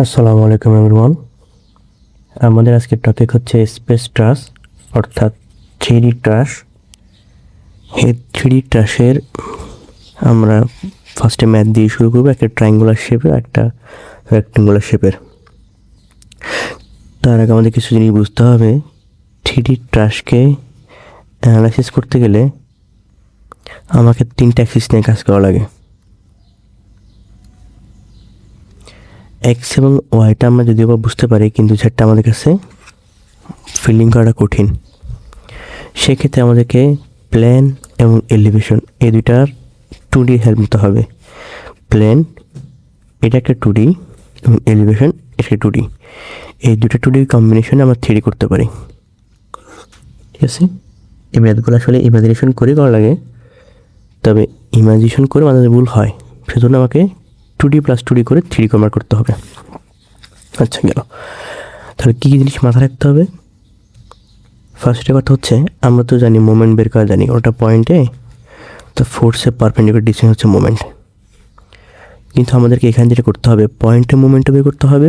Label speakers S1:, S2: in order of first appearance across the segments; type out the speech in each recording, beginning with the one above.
S1: আসসালামু আলাইকুম এভরিওয়ান। আমাদের আজকের টপিক হচ্ছে স্পেস ট্রাস অর্থাৎ থ্রিডি ট্রাস। এই থ্রিডি ট্রাসের আমরা ফার্স্টে ম্যাথ দিয়ে শুরু করবো, একটা ট্রায়াঙ্গুলার শেপের, একটা রেক্টেঙ্গুলার শেপের। তার আগে আমাদের কিছু জিনিস বুঝতে হবে। থ্রিডি ট্রাসকে অ্যানালাইসিস করতে গেলে আমাকে 3টা অ্যাক্সিস নিয়ে কাজ করা লাগে। এক্স এবং ওয়াইটা আমরা যদিও বা বুঝতে পারি, কিন্তু যেটা আমাদের কাছে ফিলিং করাটা কঠিন। সেক্ষেত্রে আমাদেরকে প্ল্যান এবং এলিভেশন এই দুইটার 2D হেল্প নিতে হবে। প্ল্যান এটা একটা 2D এবং এলিভেশন এটা 2D। এই দুটো 2D কম্বিনেশনে আমরা 3D করতে পারি। ঠিক আছে, এই ম্যাথগুলো আসলে ইমাজিনেশন করে করা লাগে, তবে ইমাজিনেশন করে আমাদের ভুল হয়, সেজন্য আমাকে 2D + 2D করে 3D কনভার্ট করতে হবে। আচ্ছা, গেল। তাহলে কী কী জিনিস মাথায় রাখতে হবে? ফার্স্টে কথা হচ্ছে, আমরা তো জানি মোমেন্ট বের করা জানি, ওটা পয়েন্টে, তো ফোর্সের পারপেন্ডিকুলার ডিস্টেন্স হচ্ছে মোমেন্ট। কিন্তু আমাদেরকে এখানে যেটা করতে হবে, পয়েন্টে মোমেন্টও বের করতে হবে,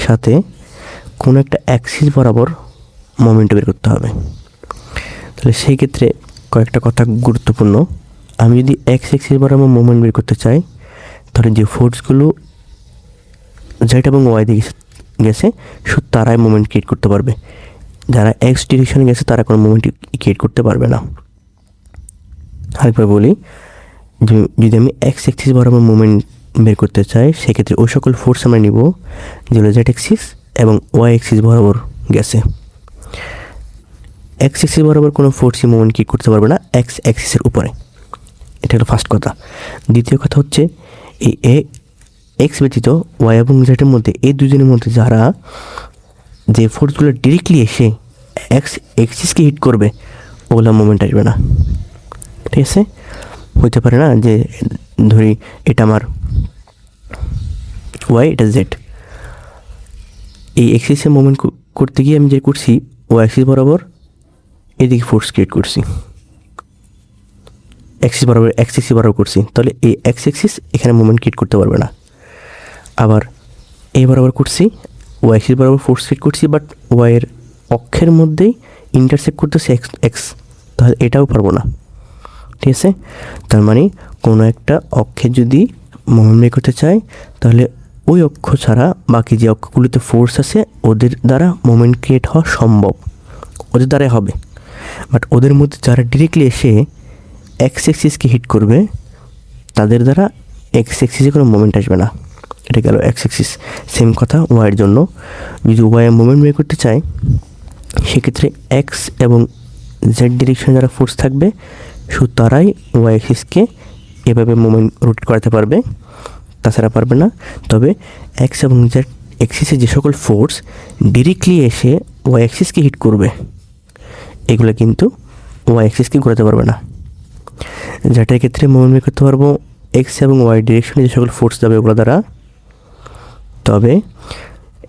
S1: সাথে কোনো একটা অ্যাক্সিস বরাবর মোমেন্টও বের করতে হবে। তাহলে সেই ক্ষেত্রে কয়েকটা কথা গুরুত্বপূর্ণ। আমি যদি এক্স অ্যাক্সিস বরাবর মোমেন্ট বের করতে চাই, তাহলে যে ফোর্সগুলো জেড এবং ওয়াই দিয়ে গেছে শুধু তারাই মোমেন্ট ক্রিয়েট করতে পারবে। যারা এক্স ডিরেকশনে গেছে তারা কোনো মোমেন্ট ক্রিয়েট করতে পারবে না। আরেকবার বলি, যদি আমি এক্স অ্যাক্সিস বরাবর মোমেন্ট বের করতে চাই, সেক্ষেত্রে ওই সকল ফোর্স আমরা নিব যেগুলো জেড অ্যাক্সিস এবং ওয়াই অ্যাক্সিস বরাবর গেছে। এক্স অ্যাক্সিস বরাবর কোনো ফোর্সই মোমেন্ট ক্রিয়েট করতে পারবে না এক্স অ্যাক্সিসের উপরে। এটা হলো ফার্স্ট কথা। দ্বিতীয় কথা হচ্ছে, এই এক্স ব্যতীত ওয়াই এবং জেডের মধ্যে, এই দুজনের মধ্যে যারা যে ফোর্সগুলো ডিরেক্টলি এসে এক্স অ্যাক্সিসকে হিট করবে, ওগুলো মোমেন্ট আসবে না। ঠিক আছে, হইতে পারে না যে ধরি এটা আমার ওয়াই, এটা জেড, এই অ্যাক্সিসে মোমেন্ট করতে গিয়ে আমি যে করছি ওয়াই অ্যাক্সিস বরাবর এদিকে ফোর্স ক্রিয়েট করছি, অ্যাক্সিস বরাবর এক্স অ্যাক্সিস বরাবর করছি, তাহলে এই এক্স অ্যাক্সিস এখানে মোমেন্ট ক্রিয়েট করতে পারবে না। আবার এই বরাবর করছি, ওয়াই অ্যাক্সিস বরাবর ফোর্স ক্রিয়েট করছি, বাট ওয়াইয়ের অক্ষের মধ্যেই ইন্টারসেক্ট করতেছে এক্স, তাহলে এটাও পারবো না। ঠিক আছে, তার মানে কোনো একটা অক্ষে যদি মোমেন্ট বের করতে চাই, তাহলে ওই অক্ষ ছাড়া বাকি যে অক্ষগুলিতে ফোর্স আছে ওদের দ্বারা মোমেন্ট ক্রিয়েট হওয়া সম্ভব, ওদের দ্বারাই হবে। বাট ওদের মধ্যে যারা ডিরেক্টলি এসে এক্স অ্যাক্সিসকে হিট করবে, তাদের দ্বারা এক্স অ্যাক্সিসে কোনো মোমেন্ট আসবে না। এটা গেল এক্স অ্যাক্সিস। সেম কথা ওয়াইয়ের জন্য, যদি ওয়াইয়ের মোমেন্ট বের করতে চাই, সেক্ষেত্রে এক্স এবং জেড ডিরেকশনে যারা ফোর্স থাকবে শুধু তারাই ওয়াই অ্যাক্সিসকে এভাবে মোমেন্ট রোটেট করাতে পারবে, তাছাড়া পারবে না। তবে এক্স এবং জেড অ্যাক্সিসে যে সকল ফোর্স ডিরেক্টলি এসে ওয়াই অ্যাক্সিসকে হিট করবে, এগুলো কিন্তু ওয়াই অ্যাক্সিসকে ঘোরাতে পারবে না। যেটার ক্ষেত্রে মোমেন্ট বের করতে পারবো এক্স এবং ওয়াই ডিরেকশনে যে সকল ফোর্স যাবে ওগুলো দ্বারা। তবে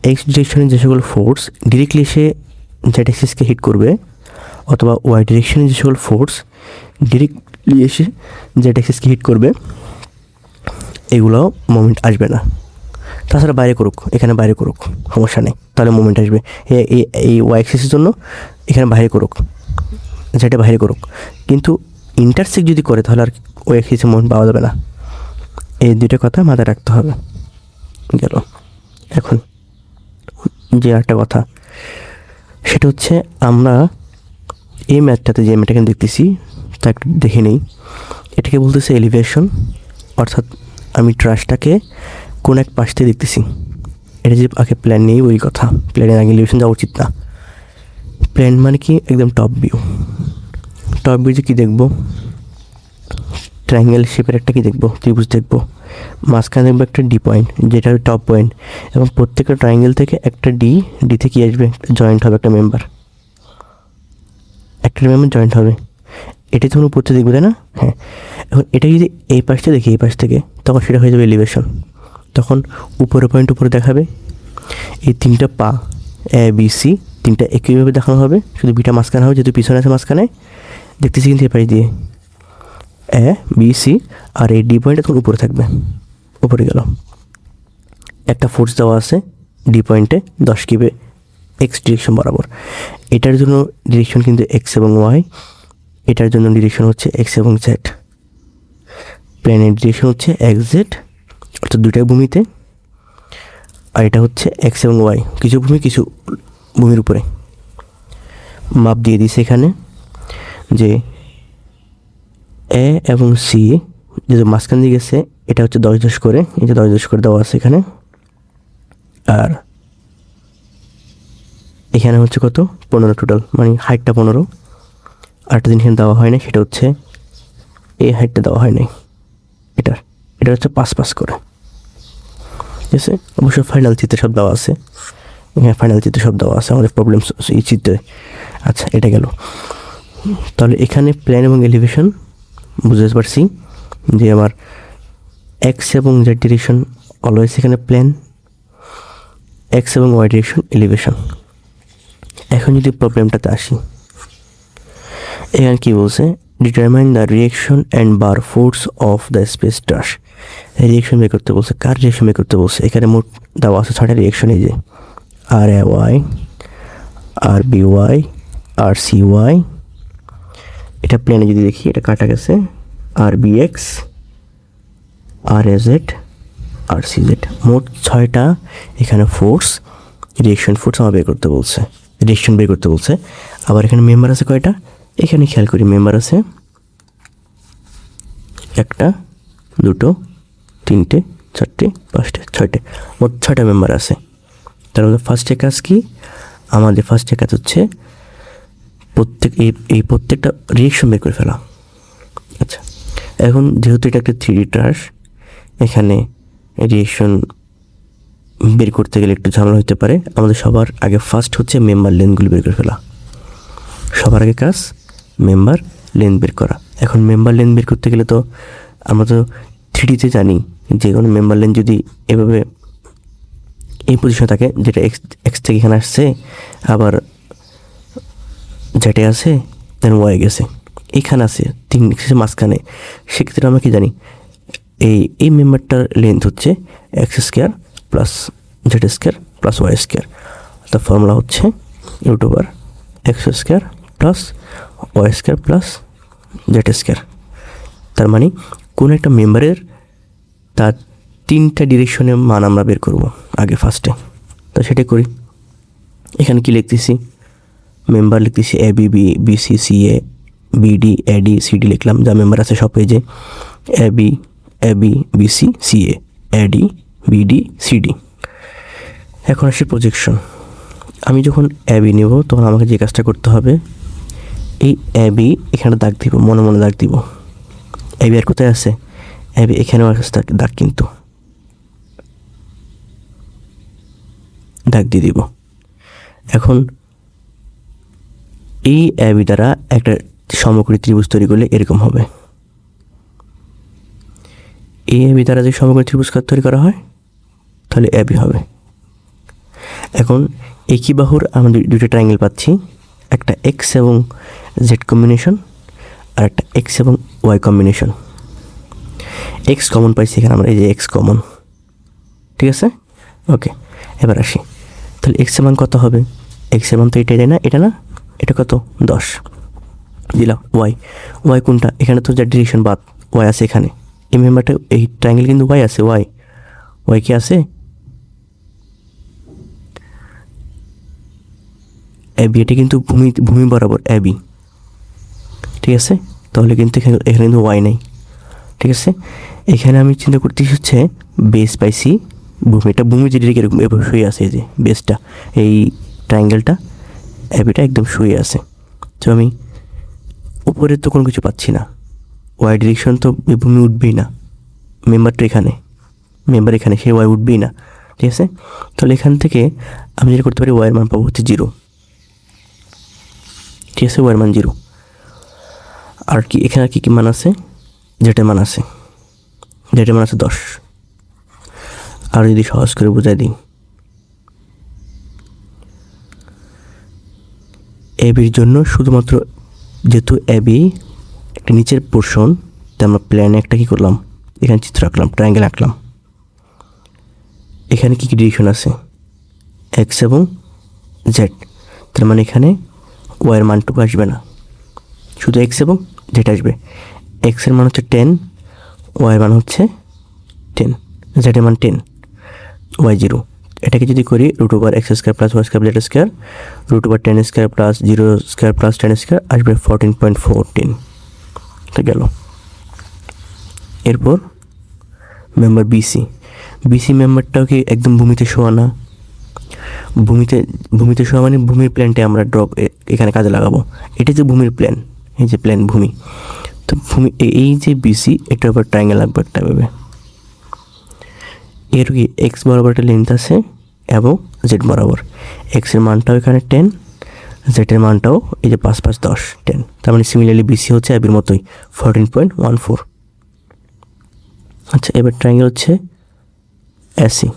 S1: এক্স ডিরেকশনে যে সকল ফোর্স ডিরেক্টলি এসে জেড অ্যাক্সিসকে হিট করবে, অথবা ওয়াই ডিরেকশনে যে সকল ফোর্স ডিরেক্টলি এসে জেড অ্যাক্সিসকে হিট করবে, এগুলো মোমেন্ট আসবে না। তাছাড়া বাইরে করুক, এখানে বাইরে করুক, সমস্যা নেই, তাহলে মোমেন্ট আসবে। এই ওয়াই অ্যাক্সিসের জন্য এখানে বাইরে করুক, যেটা বাইরে করুক, কিন্তু ইন্টারসেক্ট যদি করে তাহলে আর ওই অ্যাক্সিসে মোমেন্ট পাওয়া যাবে না। এই দুটো কথা মাথায় রাখতে হবে। গেল। এখন যে একটা কথা, সেটা হচ্ছে আমরা এই ম্যাথটাতে যে ম্যাথটা এখানে দেখতেছি তা একটু দেখে নেই। এটাকে বলতেছে এলিভেশন, অর্থাৎ আমি ট্রাসটাকে কোন এক পাশ থেকে দেখতেছি। এটা যে আগে প্ল্যান নেই ওই কথা, প্ল্যানের আগে এলিভেশন যাওয়া উচিত না। প্ল্যান মানে কি, একদম টপ ভিউ। টপ ভিউ যে কী দেখবো, ট্রায়াঙ্গেল শেপের একটা কী দেখবো, ত্রিভুজ দেখবো, মাঝখানে দেখবো একটা ডি পয়েন্ট, যেটা টপ পয়েন্ট, এবং প্রত্যেকটা ট্রায়াঙ্গেল থেকে একটা ডি থেকে কী আসবে, জয়েন্ট হবে একটা মেম্বার জয়েন্ট হবে। এটাই তখন উপর থেকে দেখবে, তাই না? হ্যাঁ। এখন এটা যদি এই পাশটা দেখি, এই পাশ থেকে, তখন সেটা হয়ে যাবে এলিভেশন। তখন উপরের পয়েন্ট উপরে দেখাবে, এই 3টা পা এ বি সি 3টা একইভাবে দেখানো হবে, শুধু বিটা মাঝখানে হবে, যেহেতু পিছনে আছে মাঝখানে দেখতেছি, কিন্তু এই পাশ দিয়ে এ বি সি, আর এই ডি পয়েন্টটা তখন উপরে থাকবে, উপরে গেল। একটা ফোর্স দেওয়া আছে ডি পয়েন্টে 10 কিবে এক্স ডিরেকশন বরাবর। এটার জন্য ডিরেকশন কিন্তু এক্স এবং ওয়াই, এটার জন্য ডিরেকশন হচ্ছে এক্স এবং জেড। প্লেনের ডিরেকশন হচ্ছে এক্স জেড, অর্থাৎ দুইটাই ভূমিতে, আর এটা হচ্ছে এক্স এবং ওয়াই, কিছু ভূমি কিছু ভূমির উপরে। মাপ দিয়ে দিছে এখানে যে এ এবং সি যে মাঝখান দিয়ে গেছে এটা হচ্ছে 10 করে, এই যে 10 করে দেওয়া আছে এখানে। আর এখানে হচ্ছে কত 15 টোটাল, মানে হাইটটা 15। আরেকটা জিনিস এখানে দেওয়া হয় না, সেটা হচ্ছে এই হাইটটা দেওয়া হয় নাই, এটা হচ্ছে 5 করে। ঠিক আছে, অবশ্য ফাইনাল চিত্রে সব দেওয়া আছে, এখানে ফাইনাল চিত্রে সব দেওয়া আছে আমাদের প্রবলেম এই চিত্রে। আচ্ছা, এটা গেল। তাহলে এখানে প্ল্যান এবং এলিভেশন বুঝতে পারছি যে আমার এক্স এবং জেড ডিরেকশন অলওয়েজ এখানে প্ল্যান, এক্স এবং ওয়াই ডিরেকশন এলিভেশন। এখন যদি প্রবলেমটাতে আসি, এখানে কী বলছে, determine the reaction and bar force of the space dash. Reaction বের করতে বলছে, কার রিয়েকশন বের করতে বলছে? এখানে মোট দেওয়া আছে 6টা রিয়েকশন, এই যে R A Y, R B Y, R C Y. এটা প্লেনে যদি দেখি এটা কাটা গেছে, R B X, R A Z, R C Z. মোট 6টা এখানে ফোর্স, রিয়েকশন ফোর্স আমার বের করতে বলছে, রিয়েকশন বের করতে বলছে। আবার এখানে মেম্বার আছে কয়টা? এখানে খেয়াল করি, মেম্বার আছে 1টা 2টো 3টে 4টে 5টে 6টে, মোট 6টা মেম্বার আছে। তার মধ্যে ফার্স্টে কাজ কি? আমাদের ফার্স্টে কাজ হচ্ছে এই প্রত্যেকটা রিয়েকশন বের করে ফেলা। আচ্ছা, এখন যেহেতু এটা একটা 3D ট্রাস, এখানে রিয়েকশন বের করতে গেলে একটু ঝামেলা হতে পারে। আমাদের সবার আগে ফার্স্ট হচ্ছে মেম্বার লেন্থগুলো বের করে ফেলা। সবার আগে কাজ মেম্বার লেন্থ বের করা। এখন মেম্বার লেন্থ বের করতে গেলে তো আমরা তো 3Dতে জানি যে কোনো মেম্বার লেন্থ যদি এভাবে এই পজিশনে থাকে, যেটা এক্স থেকে এখানে আসছে, আবার জেটে আছে, দেন ওয়াই গেছে, এখানে আছে 3 মাঝখানে, সেক্ষেত্রে আমরা কি জানি, এই মেম্বারটার লেন্থ হচ্ছে X square plus Z square plus Y square. তার ফর্মুলা হচ্ছে root over X square plus Y square plus Z square. তার মানে কোনো একটা মেম্বারের তার 3টা ডিরেকশনের মান আমরা বের করব আগে ফার্স্টে। তো সেটাই করি। এখানে কি লিখতেছি? মেম্বার লিখতেছি A B B B C C A B D A D C D লিখলাম, যা মেম্বার আছে সব পেজে। A B B C C A D B D C D. এখন আসি প্রজেকশন। আমি যখন এ বি নেব তখন আমাকে যে কাজটা করতে হবে, এই এ বি এখানে দাগ দিব, মনে মনে দাগ দিব। এ বি আর কোথায় আছে? এ বি এখানেও আছে দাগ, কিন্তু দাগ দিয়ে দিব। এখন এই এ বি দ্বারা একটা সমকোণী ত্রিভুজ তৈরি করলে এরকম হবে। এই এ বি দ্বারা যে সমকোণী ত্রিভুজ তৈরি করা হয় তাহলে এ বি হবে। এখন একই বাহুর আমরা দুটো ট্রায়াঙ্গেল পাচ্ছি, একটা এক্স এবং জেড কম্বিনেশন আর একটা এক্স এবং ওয়াই কম্বিনেশন। এক্স কমন পাইছি এখানে আমরা, এই যে এক্স কমন, ঠিক আছে, ওকে। এবার আসি, তাহলে এক্সের মান কত হবে? এক্সের মান তো এটাই না, এটা না, এটা কত 10 দিলাম। ওয়াই কোনটা? এখানে তো যার ডিরেকশন বাদ, ওয়াই আছে এখানে, এই মেম্বারটা এই ট্রায়াঙ্গেল কিন্তু ওয়াই আছে, ওয়াই কি আছে? এ বি, এটা কিন্তু ভূমি বরাবর এ বি, ঠিক আছে। তাহলে কিন্তু এখানে কিন্তু ওয়াই নেই, ঠিক আছে। এখানে আমি চিন্তা করতেছি হচ্ছে বেস পাইছি, এটা ভূমি যেটা এরকম এভাবে শুয়ে আছে, এই যে বেসটা, এই ট্রায়াঙ্গেলটা এ বিটা একদম শুয়ে আছে। তো আমি উপরে তো কোনো কিছু পাচ্ছি না, ওয়াই ডিরেকশন তো ভূমি উঠবেই না, মেম্বার এখানে, সেই ওয়াই উঠবেই না, ঠিক আছে। তাহলে এখান থেকে আমি যেটা করতে পারি, ওয়াইয়ের মান পাবো হচ্ছে 0, ঠিক আছে, ওয়াইয়ের মান 0। আর কি এখানে কি মান আছে? জেটের মান আছে 10। আর যদি সহজ করে বোঝাই দিই, এ বির জন্য শুধুমাত্র, যেহেতু এ বি একটা নিচের পোর্শন, তাই আমরা প্ল্যানে একটা কী করলাম, এখানে চিত্র আঁকলাম, ট্রায়াঙ্গেল আঁকলাম। এখানে কী কী ডিরেকশন আছে, এক্স এবং জেড। তার মানে এখানে ওয়াইয়ের মানটুকু আসবে না, শুধু এক্স এবং জেড আসবে। এক্সের মান হচ্ছে 10, ওয়াইয়ের মান হচ্ছে 10, জেডের মান 10, ওয়াই 0। এটাকে যদি করি √(x² + y² z², √10² + 0² + 10² আসবে 14.14। এটা গেল। এরপর মেম্বার বিসি মেম্বারটাও কি একদম ভূমিতে শোয়া না? ভূমিতে শোয়া মানে ভূমির প্ল্যানটা আমরা এখানে কাজে লাগাবো। এটা যে ভূমির প্ল্যান, এই যে প্ল্যান ভূমি, তো ভূমি এই যে বিসি, এটার উপর ট্রায়াঙ্গেল লাগবে একটা ভাবে। এর কি এক্স বরাবর একটা লেন্থ আছে এবং জেড বরাবর। এক্সের মানটাও এখানে 10, জেডের মানটাও এই যে 5 5 10 10। তার মানে সিমিলারলি বিসি হচ্ছে অ্যাবির মতোই 14.14। আচ্ছা, এবার ট্রায়াঙ্গেল হচ্ছে এসি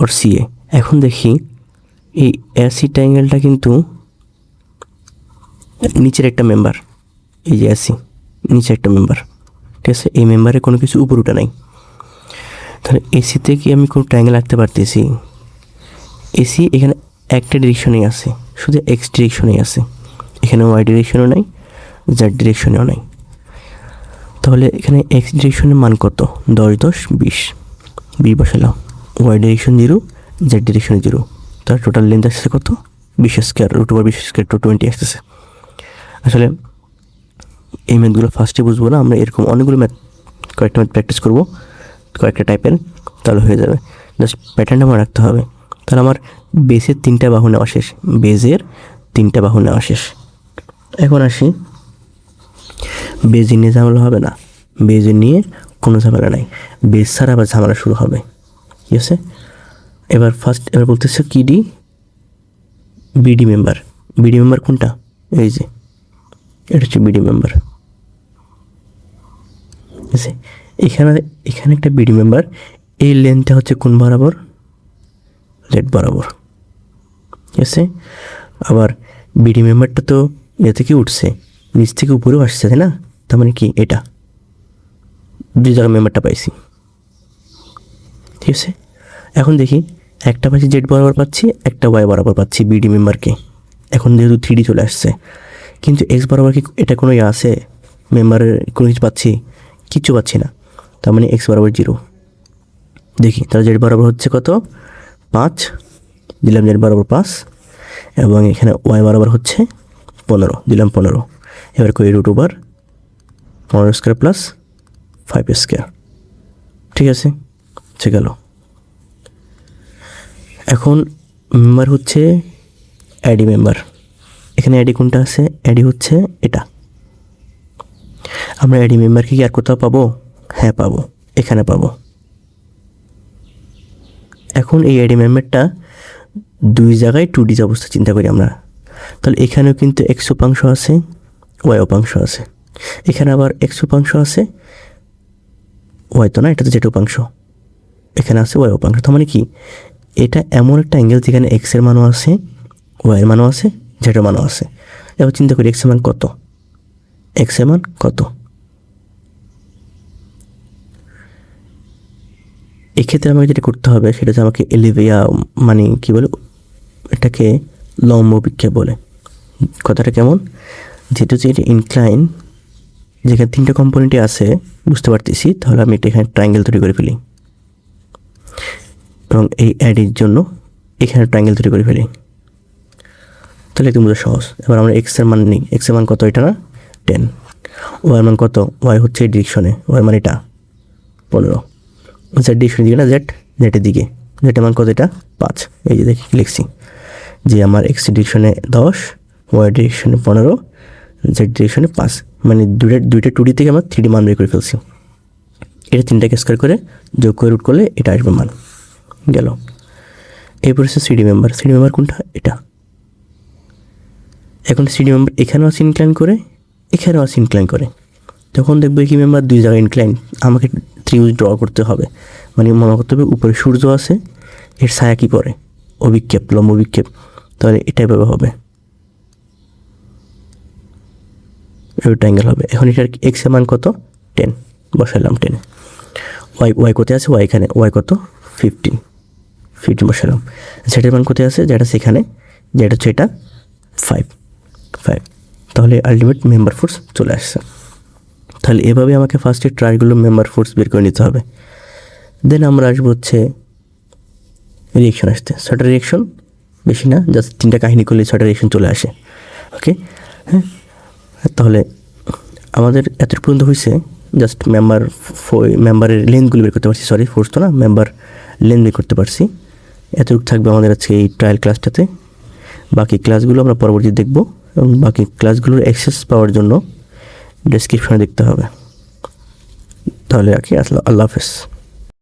S1: অর সিএ। এখন দেখি এই এসি ট্রায়াঙ্গেলটা কিন্তু নিচের একটা মেম্বার, এই যে এসি নিচের একটা মেম্বার, ঠিক আছে? এই মেম্বারে কোনো কিছু উপর উঠে নাই। তাহলে এসিতে কি আমি কোনো ট্রায়াঙ্গেল আঁকতে পারতেছি? এসি এখানে একটা ডিরেকশনেই আছে, শুধু এক্স ডিরেকশনেই আছে, এখানে ওয়াই ডিরেকশনও নাই, জেড ডিরেকশনেও নাই। তাহলে এখানে এক্স ডিরেকশনের মান কত? 10 10 20 বসালাম। Y direction 0, Z direction 0। তার টোটাল লেন্থ আসছে কত? 20² √20² = 20 আসতেছে। আসলে এই ম্যাথগুলো ফার্স্টে বুঝবো না, আমরা এরকম অনেকগুলো কয়েকটা ম্যাথ প্র্যাকটিস করবো, কয়েকটা টাইপের, তাহলে হয়ে যাবে। জাস্ট প্যাটার্নটা মনে রাখতে হবে। তাহলে আমার বেসের 3টা বাহু নেওয়া শেষ, বেজের 3টা বাহু নেওয়া শেষ। এখন আসি বেজ নিয়ে ঝামেলা হবে না, বেজ নিয়ে কোনো ঝামেলা নাই, বেজ ছাড়া আবার ঝামেলা শুরু হবে, ঠিক আছে? এবার বলতেছে বিডি মেম্বার কোনটা? এই যে এটা হচ্ছে বিডি মেম্বার, ঠিক আছে? এখানে একটা বিডি মেম্বার, এই লেন্থটা হচ্ছে কোন বরাবর? জেড বরাবর, ঠিক আছে? আবার বিডি মেম্বারটা তো এ থেকে উঠছে, নিচ থেকে উপরেও আসছে, তাই না? তার মানে কি এটা 2 জায়গায় মেম্বারটা পাইছি, ঠিক আছে? এখন দেখি একটা পাচ্ছি জেড বরাবর পাচ্ছি, একটা ওয়াই বরাবর পাচ্ছি বিডি মেম্বারকে। এখন যেহেতু 3D চলে আসছে, কিন্তু এক্স বরাবর কি এটা কোনো আছে মেম্বারের? কোনো কিছু পাচ্ছি? কিচ্ছু পাচ্ছি না। তার মানে এক্স বরাবর 0। দেখি তাহলে জেড বরাবর হচ্ছে কত? 5 দিলাম, জেড বরাবর 5, এবং এখানে ওয়াই বরাবর হচ্ছে 15 দিলাম 15। এবার করি √15² + 5², ঠিক আছে? গেল। এখন মেম্বার হচ্ছে অ্যাডি মেম্বার। এখানে অ্যাডি কোনটা আছে? অ্যাডি হচ্ছে এটা। আমরা অ্যাডি মেম্বারকে কি আর কোথাও পাবো? হ্যাঁ পাবো, এখানে পাবো। এখন এই অ্যাডি মেম্বারটা 2 জায়গায় 2D অবস্থা চিন্তা করি আমরা। তাহলে এখানেও কিন্তু এক্স উপাংশ আছে, ওয়াই উপাংশ আছে, এখানে আবার এক্স উপাংশ আছে, ওয়াই তো না, এটা তো জেড উপাংশ, এখানে আছে ওয়াই উপাংশ। তার মানে কি এটা এমন একটা অ্যাঙ্গেল যেখানে এক্সের মানও আছে, ওয়াইয়ের মানও আছে, জেডের মানও আছে। এবার চিন্তা করি এক্সের মান কত? এক্সের মান কত? এক্ষেত্রে আমাকে যেটা করতে হবে সেটা হচ্ছে আমাকে মানে কী বলে এটাকে, লম্ব বিক্ষেপ বলে। কথাটা কেমন? যেটা হচ্ছে এটা ইনক্লাইন, যেখানে 3টা কম্পোনেন্টই আছে বুঝতে পারতেছি, তাহলে আমি এটা এখানে ট্রায়াঙ্গেল তৈরি করে ফেলি, এবং এই অ্যাডির জন্য এখানে ট্রায়াঙ্গেল তৈরি করে ফেলি, তাহলে একদম বোঝা সহজ। এবার আমরা এক্সের মান নিই, এক্সের মান কত? এটা না 10। ওয়াই মান কত? ওয়াই হচ্ছে এই ডিরেকশনে, ওয়াই মান এটা 15, জেড ডিরেকশনের দিকে না, জেডের দিকে, জেডের মান কত? এটা 5। এই যে দেখি লিখছি যে আমার এক্স ডিরেকশনে 10, ওয়াই ডিরেকশনে 15, জেড ডিরেকশনে 5, মানে দুইটা 2D থেকে আমরা 3D মান বের করে ফেলছি। এটা 3টাকে স্কোয়ার করে যোগ করে রুট করলে এটা আসবে মান, গেল। এরপর হচ্ছে সিডি মেম্বার কোনটা? এটা। এখন সিডি মেম্বার এখানেও আছে ইনক্লাইন করে, এখানেও আছে ইনক্লাইন করে, তখন দেখবো কি মেম্বার 2 জায়গায় ইনক্লাইন, আমাকে ত্রিভুজ ড্র করতে হবে। মানে মনে করতে হবে উপরে সূর্য আছে, এর ছায়া কি পড়ে? অভিক্ষেপ, লম্ব বিক্ষেপ, তাহলে এটাই ভাবে হবে, রেক্ট্যাঙ্গেল হবে। এখন এটার এক্স এর মান কত? 10 বসালাম, 10। ওয়াই কোথায় আছে, ওয়াই এখানে, ওয়াই কত 15 বসালাম। জেডের মান কোথায় আছে, যেটা সেখানে, যেটা হচ্ছে এটা 5। তাহলে আলটিমেট মেম্বার ফোর্স চলে আসছে। তাহলে এভাবে আমাকে ফার্স্টে ট্রায়ালগুলো মেম্বার ফোর্স বের করে নিতে হবে। দেন আমরা আসবো হচ্ছে রিয়েকশন আসতে। ছয়টা রিয়েকশন, বেশি না, জাস্ট 3টা কাহিনী করলে 6টা রিয়েকশন চলে আসে। ওকে, হ্যাঁ, তাহলে আমাদের এত পর্যন্ত হয়েছে। জাস্ট মেম্বারের লেন্থগুলো বের করতে পারছি, সরি ফোর্স তো না, মেম্বার লেন্থ বের করতে পারছি। এতটুকু থাকবে আমাদের আজকে এই ট্রায়াল ক্লাসটাতে। বাকি ক্লাসগুলো আমরা পরবর্তী দেখব, এবং বাকি ক্লাসগুলোর অ্যাক্সেস পাওয়ার জন্য ডেসক্রিপশনে দেখতে হবে। তাহলে রাখি, আল্লাহ হাফেজ।